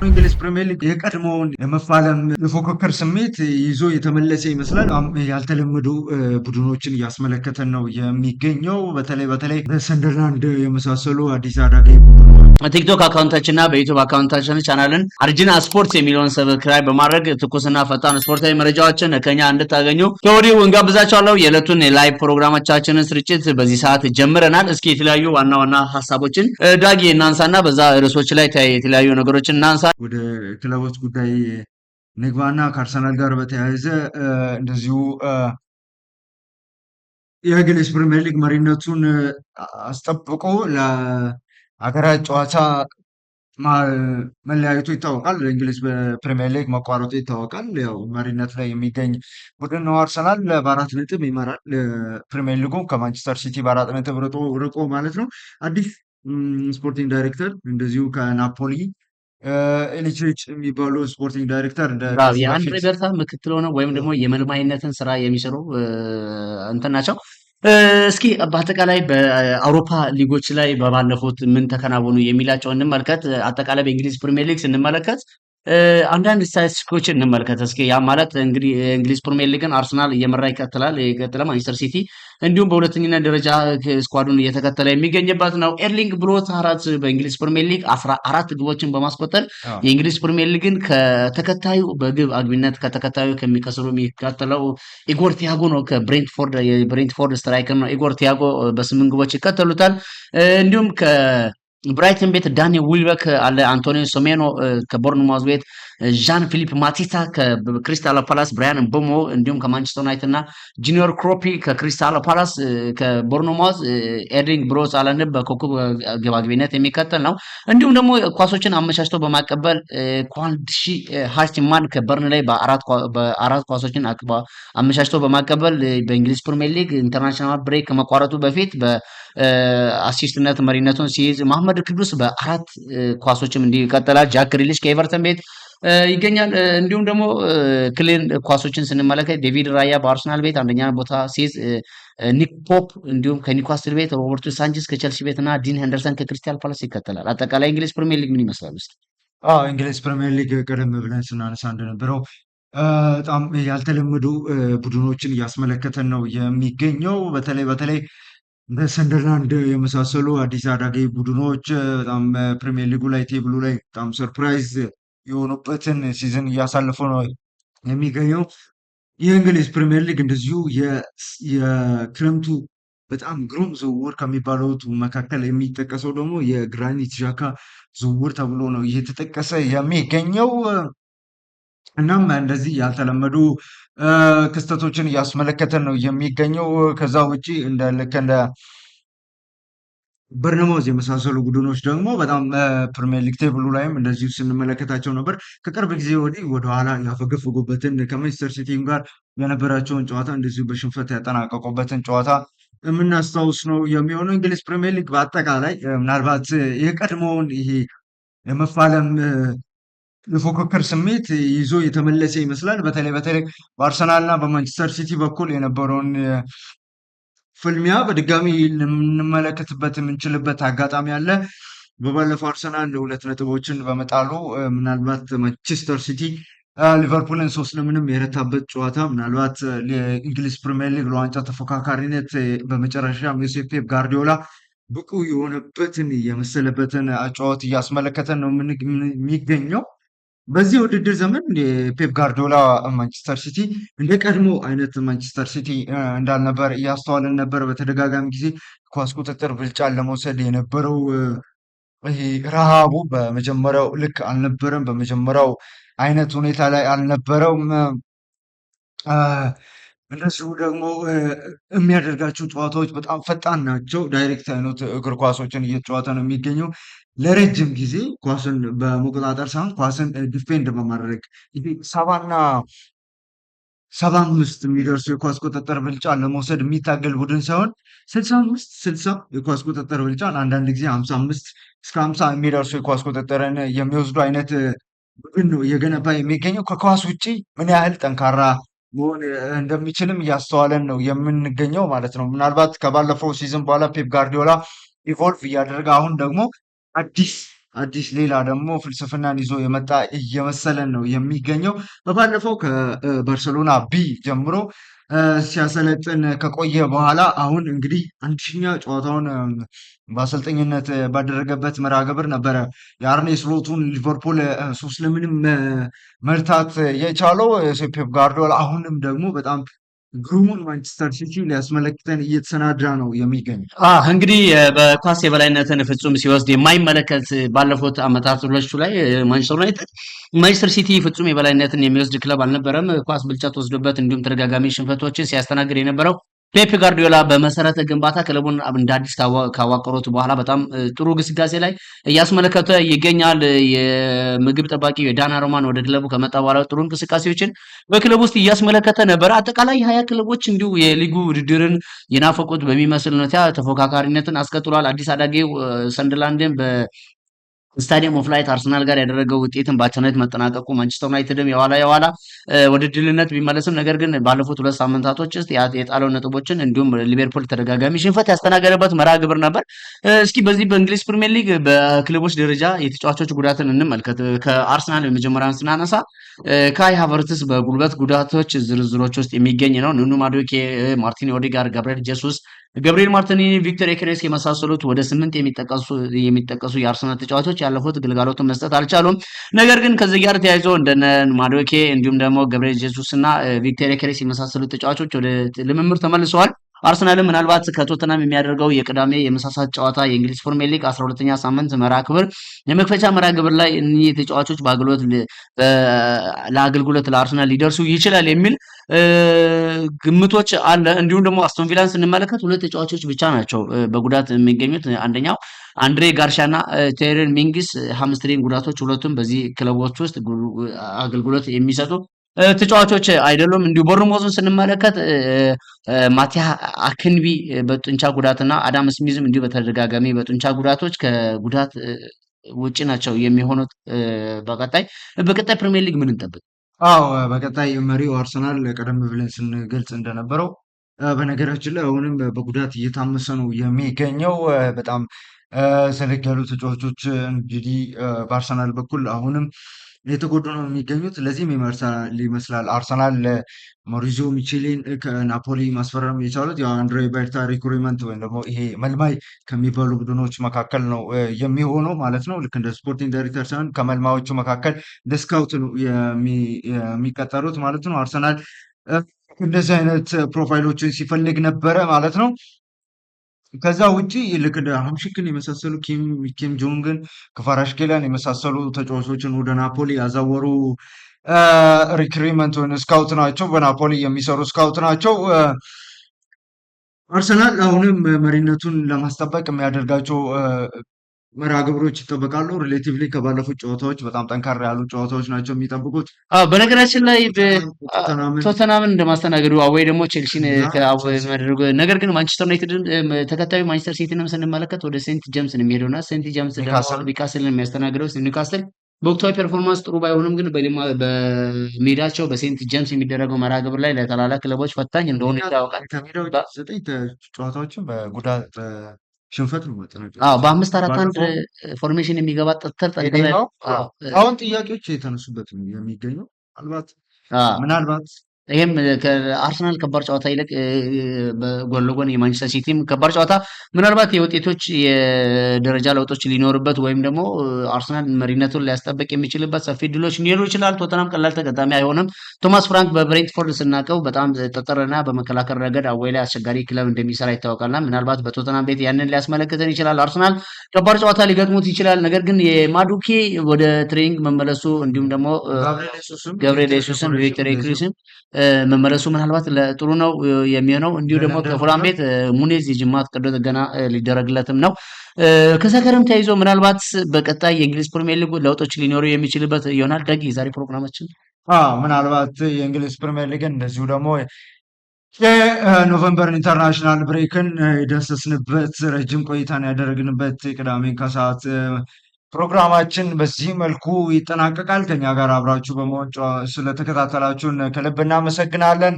እንግሊዝ ፕሪሚየር ሊግ የቀድሞውን የመፋለም የፉክክር ስሜት ይዞ የተመለሰ ይመስላል። ያልተለመዱ ቡድኖችን እያስመለከተን ነው የሚገኘው። በተለይ በሰንደርላንድ የመሳሰሉ አዲስ አዳጊ ቡድኖች ቲክቶክ አካውንታችንና በዩቲዩብ አካውንታችን ቻናልን አርጂና ስፖርት የሚለውን ሰብስክራይብ በማድረግ ትኩስና ፈጣን ስፖርታዊ መረጃዎችን ከኛ እንድታገኙ ከወዲሁ እንጋብዛችኋለሁ። የዕለቱን የላይቭ ፕሮግራሞቻችንን ስርጭት በዚህ ሰዓት ጀምረናል። እስኪ የተለያዩ ዋና ዋና ሀሳቦችን ዳጊ እናንሳና በዛ ርዕሶች ላይ የተለያዩ ነገሮችን እናንሳ። ወደ ክለቦች ጉዳይ ንግባና ከአርሰናል ጋር በተያያዘ እንደዚሁ የእንግሊዝ ፕሪሚየር ሊግ መሪነቱን አስጠብቆ ለሀገራት ጨዋታ መለያየቱ ይታወቃል። እንግሊዝ በፕሪሚየር ሊግ መቋረጡ ይታወቃል። ያው መሪነት ላይ የሚገኝ ቡድን ነው አርሰናል በ4 ነጥብ ይመራል። ፕሪሚየር ሊጉ ከማንቸስተር ሲቲ በ4 ነጥብ ርቆ ማለት ነው። አዲስ ስፖርቲንግ ዳይሬክተር እንደዚሁ ከናፖሊ ኤሊችሪች የሚባሉ ስፖርቲንግ ዳይሬክተር የአንድሬ በርታ ምክትል ሆነው ወይም ደግሞ የመልማይነትን ስራ የሚሰሩ እንትን ናቸው። እስኪ በአጠቃላይ በአውሮፓ ሊጎች ላይ በባለፉት ምን ተከናወኑ የሚላቸው እንመልከት። አጠቃላይ በእንግሊዝ ፕሪሚየር ሊግ ስንመለከት አንዳንድ ስታቲስቲኮችን እንመልከት እስኪ። ያ ማለት እንግዲህ እንግሊዝ ፕሪሚየር ሊግን አርሰናል እየመራ ይቀጥላል። ማንቸስተር ሲቲ እንዲሁም በሁለተኛነት ደረጃ ስኳዱን እየተከተለ የሚገኝበት ነው። ኤርሊንግ ብሮት ሃላንድ በእንግሊዝ ፕሪሚየር ሊግ 14 ግቦችን በማስቆጠር የእንግሊዝ ፕሪሚየር ሊግን ከተከታዩ በግብ አግቢነት ከተከታዩ ከሚከስሩ የሚከተለው ኢጎር ቲያጎ ነው። የብሬንትፎርድ ስትራይከር ነው ኢጎር ቲያጎ በ8 ግቦች ይከተሉታል። እንዲሁም ብራይተን ቤት ዳንኤል ዊልበክ አለ። አንቶኒዮ ሶሜኖ ከቦርንማውዝ ቤት፣ ዣን ፊሊፕ ማቲታ ከክሪስታል ፓላስ፣ ብራያን ምቦሞ እንዲሁም ከማንቸስተር ዩናይትድ እና ጁኒየር ክሮፒ ከክሪስታል ፓላስ ከቦርንማውዝ፣ ኤርሊንግ ብሮት ሃላንድ በኮከብ ግብ አግቢነት የሚከተል ነው። እንዲሁም ደግሞ ኳሶችን አመቻችቶ በማቀበል ኳልድሺ ሃርቲማን ከበርን ላይ በአራት ኳሶችን አመቻችቶ በማቀበል በእንግሊዝ ፕሪሚየር ሊግ ኢንተርናሽናል ብሬክ ከመቋረጡ በፊት በአሲስትነት መሪነቱን ሲይዝ፣ መሐመድ ቅዱስ በ4 ኳሶችም እንዲሁ ይቀጥላል። ጃክ ግሪሊሽ ከኤቨርተን ቤት ይገኛል። እንዲሁም ደግሞ ክሊን ኳሶችን ስንመለከት ዴቪድ ራያ በአርሰናል ቤት አንደኛ ቦታ ሲይዝ፣ ኒክ ፖፕ እንዲሁም ከኒውካስትል ቤት፣ ሮበርቶ ሳንቼዝ ከቸልሲ ቤት እና ዲን ሄንደርሰን ከክሪስታል ፓላስ ይከተላል። አጠቃላይ እንግሊዝ ፕሪሚየር ሊግ ምን ይመስላል? እንግሊዝ ፕሪሚየር ሊግ ቀደም ብለን ስናነሳ እንደነበረው በጣም ያልተለመዱ ቡድኖችን እያስመለከተን ነው የሚገኘው። በተለይ በሰንደርላንድ የመሳሰሉ አዲስ አዳጊ ቡድኖች በጣም ፕሪሚየር ሊጉ ላይ ቴብሉ ላይ በጣም ሰርፕራይዝ የሆኑበትን ሲዝን እያሳለፉ ነው የሚገኘው። የእንግሊዝ ፕሪሚየር ሊግ እንደዚሁ የክረምቱ በጣም ግሩም ዝውውር ከሚባሉት መካከል የሚጠቀሰው ደግሞ የግራኒት ዣካ ዝውውር ተብሎ ነው እየተጠቀሰ የሚገኘው። እናም እንደዚህ ያልተለመዱ ክስተቶችን እያስመለከተን ነው የሚገኘው። ከዛ ውጪ ልክ እንደ በርነማውዝ የመሳሰሉ ቡድኖች ደግሞ በጣም ፕሪሚየር ሊግ ቴብሉ ላይም እንደዚሁ ስንመለከታቸው ነበር። ከቅርብ ጊዜ ወዲህ ወደኋላ ያፈገፈጉበትን ከማንቸስተር ሲቲም ጋር የነበራቸውን ጨዋታ እንደዚሁ በሽንፈት ያጠናቀቁበትን ጨዋታ የምናስታውስ ነው የሚሆነው። እንግሊዝ ፕሪሚየር ሊግ በአጠቃላይ ምናልባት የቀድሞውን ይሄ የመፋለም የፉክክር ስሜት ይዞ የተመለሰ ይመስላል። በተለይ በአርሰናል እና በማንቸስተር ሲቲ በኩል የነበረውን ፍልሚያ በድጋሚ ልንመለከትበት የምንችልበት አጋጣሚ አለ። በባለፈው አርሰናል 2 ነጥቦችን በመጣሉ ምናልባት ማንቸስተር ሲቲ ሊቨርፑልን 3-0 የረታበት ጨዋታ ምናልባት የእንግሊዝ ፕሪሚየር ሊግ ለዋንጫ ተፎካካሪነት በመጨረሻ ፔፕ ጋርዲዮላ ብቁ የሆነበትን የመሰለበትን አጨዋወት እያስመለከተን ነው የሚገኘው። በዚህ ውድድር ዘመን የፔፕ ጋርዲዮላ ማንቸስተር ሲቲ እንደ ቀድሞ አይነት ማንቸስተር ሲቲ እንዳልነበር እያስተዋልን ነበር። በተደጋጋሚ ጊዜ ኳስ ቁጥጥር ብልጫን ለመውሰድ የነበረው ይሄ ረሃቡ በመጀመሪያው ልክ አልነበረም። በመጀመሪያው አይነት ሁኔታ ላይ አልነበረውም። እንደዚሁ ደግሞ የሚያደርጋቸው ጨዋታዎች በጣም ፈጣን ናቸው። ዳይሬክት አይነት እግር ኳሶችን እየተጫወተ ነው የሚገኘው። ለረጅም ጊዜ ኳስን በመቆጣጠር ሳይሆን ኳስን ዲፌንድ በማድረግ 75 የሚደርሱ የኳስ ቁጥጥር ብልጫን ለመውሰድ የሚታገል ቡድን ሳይሆን 65-60 የኳስ ቁጥጥር ብልጫን አንዳንድ ጊዜ 55-50 የሚደርሱ የኳስ ቁጥጥርን የሚወስዱ አይነት ቡድን ነው እየገነባ የሚገኘው። ከኳስ ውጭ ምን ያህል ጠንካራ መሆን እንደሚችልም እያስተዋለን ነው የምንገኘው ማለት ነው። ምናልባት ከባለፈው ሲዝን በኋላ ፔፕ ጋርዲዮላ ኢቮልቭ እያደረገ አሁን ደግሞ አዲስ አዲስ ሌላ ደግሞ ፍልስፍናን ይዞ የመጣ እየመሰለን ነው የሚገኘው። በባለፈው ከባርሰሎና ቢ ጀምሮ ሲያሰለጥን ከቆየ በኋላ አሁን እንግዲህ 1000ኛ ጨዋታውን በአሰልጠኝነት ባደረገበት መርሃ ግብር ነበረ የአርኔ ስሎቱን ሊቨርፑል 3-0 መርታት የቻለው ፔፕ ጋርዲዮላ አሁንም ደግሞ በጣም ግሩሙን ማንቸስተር ሲቲ ሊያስመለክተን እየተሰናዳ ነው የሚገኘው። እንግዲህ በኳስ የበላይነትን ፍጹም ሲወስድ የማይመለከት ባለፉት ዓመታቶች ላይ ማንቸስተር ሲቲ ፍጹም የበላይነትን የሚወስድ ክለብ አልነበረም። ኳስ ብልጫ ተወስዶበት እንዲሁም ተደጋጋሚ ሽንፈቶችን ሲያስተናግድ የነበረው ፔፕ ጋርዲዮላ በመሰረተ ግንባታ ክለቡን እንደ አዲስ ካዋቀሩት በኋላ በጣም ጥሩ ግስጋሴ ላይ እያስመለከተ ይገኛል። የምግብ ጠባቂው የዳናሩማን ወደ ክለቡ ከመጣ በኋላ ጥሩ እንቅስቃሴዎችን በክለቡ ውስጥ እያስመለከተ ነበር። አጠቃላይ 20 ክለቦች እንዲሁ የሊጉ ውድድርን የናፈቁት በሚመስል ሁኔታ ተፎካካሪነትን አስቀጥሏል። አዲስ አዳጊው ሰንደርላንድን ስታዲየም ኦፍ ላይት አርሰናል ጋር ያደረገው ውጤትን በአቻነት መጠናቀቁ ማንቸስተር ዩናይትድም የኋላ ወደ ድልነት ቢመለስም ነገር ግን ባለፉት 2 ሳምንታቶች ውስጥ የጣለው ነጥቦችን እንዲሁም ሊቨርፑል ተደጋጋሚ ሽንፈት ያስተናገደበት መርሃ ግብር ነበር። እስኪ በዚህ በእንግሊዝ ፕሪሚየር ሊግ በክለቦች ደረጃ የተጫዋቾች ጉዳትን እንመልከት። ከአርሰናል የመጀመሪያውን ስናነሳ ካይ ሃቨርትስ በጉልበት ጉዳቶች ዝርዝሮች ውስጥ የሚገኝ ነው። ኑኑ ማዱኬ፣ ማርቲን ኦዴጋርድ፣ ጋብሪኤል ጄሱስ፣ ገብርኤል ማርቲኔሊ፣ ቪክተር ዮኬሬስ የመሳሰሉት ወደ 8 የሚጠቀሱ የአርሰናል ተጫዋቾች ያለፉት ግልጋሎትን መስጠት አልቻሉም። ነገር ግን ከዚህ ጋር ተያይዞ እንደነ ማዶኬ እንዲሁም ደግሞ ገብርኤል ጄሱስ እና ቪክተር ዮኬሬስ የመሳሰሉት ተጫዋቾች ወደ ልምምድ ተመልሰዋል። አርሰናልም ምናልባት ከቶተናም የሚያደርገው የቅዳሜ የመሳሳት ጨዋታ የእንግሊዝ ፕሪሚየር ሊግ 12ኛ ሳምንት መርሃ ግብር የመክፈቻ መርሃ ግብር ላይ እኚህ ተጫዋቾች ለአገልግሎት ለአርሰናል ሊደርሱ ይችላል የሚል ግምቶች አለ። እንዲሁም ደግሞ አስቶን ቪላን ስንመለከት 2 ተጫዋቾች ብቻ ናቸው በጉዳት የሚገኙት። አንደኛው አንድሬ ጋርሻና ቴረን ሚንግስ ሃምስትሪንግ ጉዳቶች፣ ሁለቱም በዚህ ክለቦች ውስጥ አገልግሎት የሚሰጡ ተጫዋቾች አይደሉም። እንዲሁ ቦርንሞዝን ስንመለከት ማቲያ አክንቢ በጡንቻ ጉዳትና አዳም ስሚዝም እንዲሁ በተደጋጋሚ በጡንቻ ጉዳቶች ከጉዳት ውጪ ናቸው የሚሆኑት። በቀጣይ ፕሪሚየር ሊግ ምን እንጠብቅ? አዎ በቀጣይ መሪው አርሰናል ቀደም ብለን ስንገልጽ እንደነበረው በነገራችን ላይ አሁንም በጉዳት እየታመሰ ነው የሚገኘው። በጣም ሰለግ ያሉ ተጫዋቾች እንግዲህ በአርሰናል በኩል አሁንም የተጎዱ ነው የሚገኙት። ለዚህም ይመስላል አርሰናል ሞሪዚዮ ሚቼሊን ከናፖሊ ማስፈረም የቻሉት ያው አንድሬ በርታ ሪክሩትመንት ወይም ደግሞ ይሄ መልማይ ከሚባሉ ቡድኖች መካከል ነው የሚሆነው ማለት ነው። ልክ እንደ ስፖርቲንግ ዳይሬክተር ሳይሆን ከመልማዮቹ መካከል እንደ ስካውት ነው የሚቀጠሩት ማለት ነው። አርሰናል እንደዚህ አይነት ፕሮፋይሎችን ሲፈልግ ነበረ ማለት ነው። ከዛ ውጪ ልክ እንደ ሀምሽክን የመሳሰሉ ኪም ጆንግን ክቫራትስኬሊያን የመሳሰሉ ተጫዋቾችን ወደ ናፖሊ ያዛወሩ ሪክሩትመንት ወይም ስካውት ናቸው። በናፖሊ የሚሰሩ ስካውት ናቸው። አርሰናል አሁንም መሪነቱን ለማስጠበቅ የሚያደርጋቸው መርሃ ግብሮች ይጠበቃሉ። ሪሌቲቭሊ ከባለፉት ጨዋታዎች በጣም ጠንካራ ያሉ ጨዋታዎች ናቸው የሚጠብቁት። በነገራችን ላይ ቶተናምን እንደማስተናገዱ ወይ ደግሞ ቼልሲን ማድረጉ፣ ነገር ግን ማንቸስተር ዩናይትድን ተከታዩ ማንቸስተር ሲቲንም ስንመለከት ወደ ሴንት ጀምስ ነው የሚሄደው እና ሴንት ጀምስ ደግሞ ኒውካስልን የሚያስተናግደው ኒውካስል በወቅታዊ ፐርፎርማንስ ጥሩ ባይሆንም ግን በሜዳቸው በሴንት ጀምስ የሚደረገው መርሃ ግብር ላይ ለታላላቅ ክለቦች ፈታኝ እንደሆነ ይታወቃል። ከሜዳው 9 ጨዋታዎችን በጉዳት ሽንፈት ነው መጠናቀቅ። በ5-4-1 ፎርሜሽን የሚገባ ጠንካራ አሁን ጥያቄዎች የተነሱበት ነው የሚገኘው። ምናልባት ይሄም ከአርሰናል ከባድ ጨዋታ ይልቅ ጎን ለጎን የማንቸስተር ሲቲም ከባድ ጨዋታ ምናልባት የውጤቶች የደረጃ ለውጦች ሊኖርበት ወይም ደግሞ አርሰናል መሪነቱን ሊያስጠብቅ የሚችልበት ሰፊ ድሎች ሊኖሩ ይችላል። ቶተናም ቀላል ተቀዳሚ አይሆንም። ቶማስ ፍራንክ በብሬንትፎርድ ስናቀው በጣም ጠጠርና በመከላከል ረገድ አወይ ላይ አስቸጋሪ ክለብ እንደሚሰራ ይታወቃልና ምናልባት በቶተናም ቤት ያንን ሊያስመለክተን ይችላል። አርሰናል ከባድ ጨዋታ ሊገጥሙት ይችላል። ነገር ግን የማዱኬ ወደ ትሬኒንግ መመለሱ እንዲሁም ደግሞ ገብርኤል ሱስም ቪክተር ዮኬሬስም መመለሱ ምናልባት ለጥሩ ነው የሚሆነው። እንዲሁ ደግሞ ከፉላም ቤት ሙኔዝ የጅማት ቀዶ ጥገና ሊደረግለትም ነው። ከዛ ጋርም ተያይዞ ምናልባት በቀጣይ የእንግሊዝ ፕሪሚየር ሊግ ለውጦች ሊኖሩ የሚችልበት ይሆናል። ደግ የዛሬ ፕሮግራማችን ምናልባት የእንግሊዝ ፕሪሚየር ሊግን እንደዚሁ ደግሞ የኖቨምበር ኢንተርናሽናል ብሬክን የዳሰስንበት ረጅም ቆይታን ያደረግንበት ቅዳሜ ከሰዓት ፕሮግራማችን በዚህ መልኩ ይጠናቀቃል። ከኛ ጋር አብራችሁ በመሆን ስለተከታተላችሁን ከልብ እናመሰግናለን።